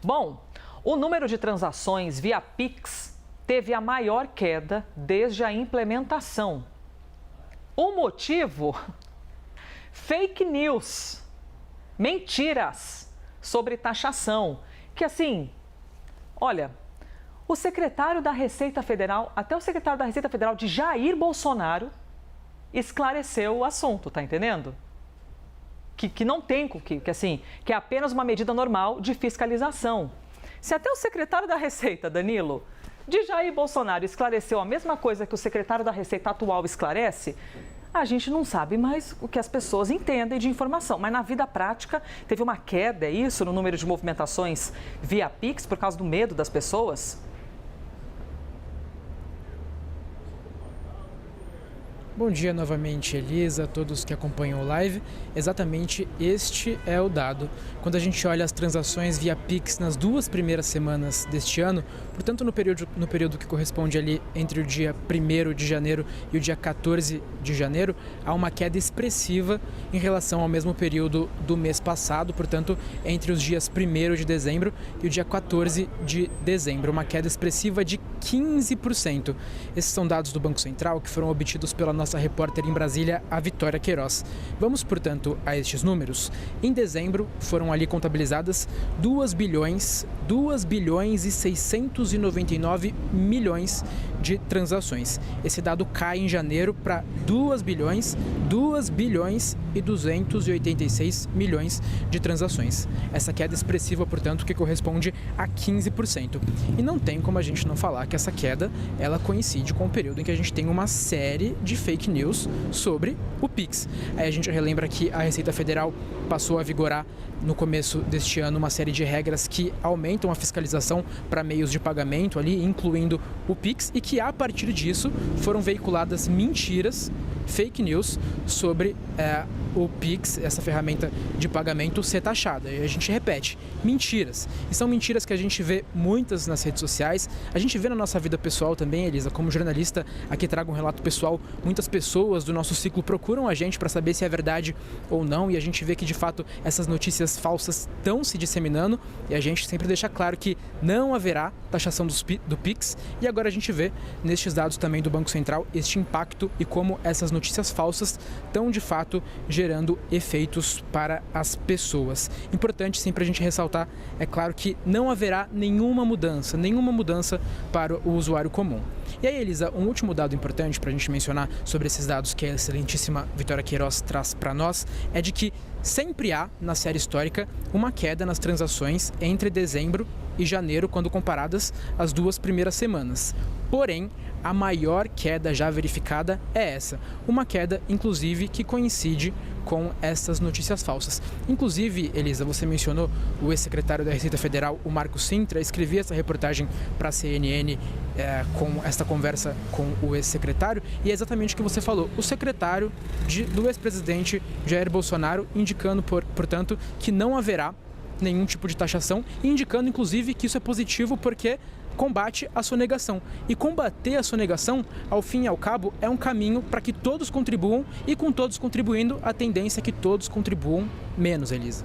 Bom, o número de transações via Pix teve a maior queda desde a implementação. O motivo? Fake news, mentiras sobre taxação, que assim, olha, o secretário da Receita Federal, até o secretário da Receita Federal de Jair Bolsonaro, esclareceu o assunto, tá entendendo? Que não tem, que é apenas uma medida normal de fiscalização. Se até o secretário da Receita, Danilo, de Jair Bolsonaro esclareceu a mesma coisa que o secretário da Receita atual esclarece, a gente não sabe mais o que as pessoas entendem de informação. Mas na vida prática, teve uma queda, é isso, no número de movimentações via Pix por causa do medo das pessoas? Bom dia novamente, Elisa, a todos que acompanham o live. Exatamente este é o dado. Quando a gente olha as transações via Pix nas 2 primeiras semanas deste ano, portanto no período que corresponde ali entre o dia 1º de janeiro e o dia 14 de janeiro, há uma queda expressiva em relação ao mesmo período do mês passado, portanto entre os dias 1º de dezembro e o dia 14 de dezembro, uma queda expressiva de 15%. Esses são dados do Banco Central que foram obtidos pela nossa repórter em Brasília, a Vitória Queiroz. Vamos, portanto, a estes números. Em dezembro, foram ali contabilizadas 2 bilhões e 699 milhões de transações. Esse dado cai em janeiro para 2 bilhões e 286 milhões de transações. Essa queda expressiva, portanto, que corresponde a 15%. E não tem como a gente não falar que essa queda, ela coincide com o período em que a gente tem uma série de fake news sobre o Pix. Aí a gente relembra que a Receita Federal passou a vigorar no começo deste ano uma série de regras que aumentam a fiscalização para meios de pagamento ali, incluindo o Pix, e que a partir disso foram veiculadas mentiras, fake news sobre o Pix, essa ferramenta de pagamento, ser taxada. E a gente repete, mentiras. E são mentiras que a gente vê muitas nas redes sociais, a gente vê na nossa vida pessoal também, Elisa. Como jornalista, aqui trago um relato pessoal, muitas pessoas do nosso ciclo procuram a gente para saber se é verdade ou não, e a gente vê que de fato essas notícias falsas estão se disseminando, e a gente sempre deixa claro que não haverá taxação do Pix, e agora a gente vê nestes dados também do Banco Central este impacto e como essas notícias falsas estão de fato gerando efeitos para as pessoas. Importante sempre a gente ressaltar, é claro que não haverá nenhuma mudança para o usuário comum. E aí, Elisa, um último dado importante para a gente mencionar sobre esses dados que a excelentíssima Vitória Queiroz traz para nós é de que sempre há, na série histórica, uma queda nas transações entre dezembro e janeiro, quando comparadas as 2 primeiras semanas. Porém, a maior queda já verificada é essa. Uma queda, inclusive, que coincide com essas notícias falsas. Inclusive, Elisa, você mencionou o ex-secretário da Receita Federal, o Marco Cintra, escrevia essa reportagem para a CNN com esta conversa com o ex-secretário, e é exatamente o que você falou. O secretário do ex-presidente Jair Bolsonaro indicando, portanto, que não haverá nenhum tipo de taxação, indicando, inclusive, que isso é positivo porque combate a sonegação. E combater a sonegação, ao fim e ao cabo, é um caminho para que todos contribuam, e com todos contribuindo, a tendência é que todos contribuam menos, Elisa.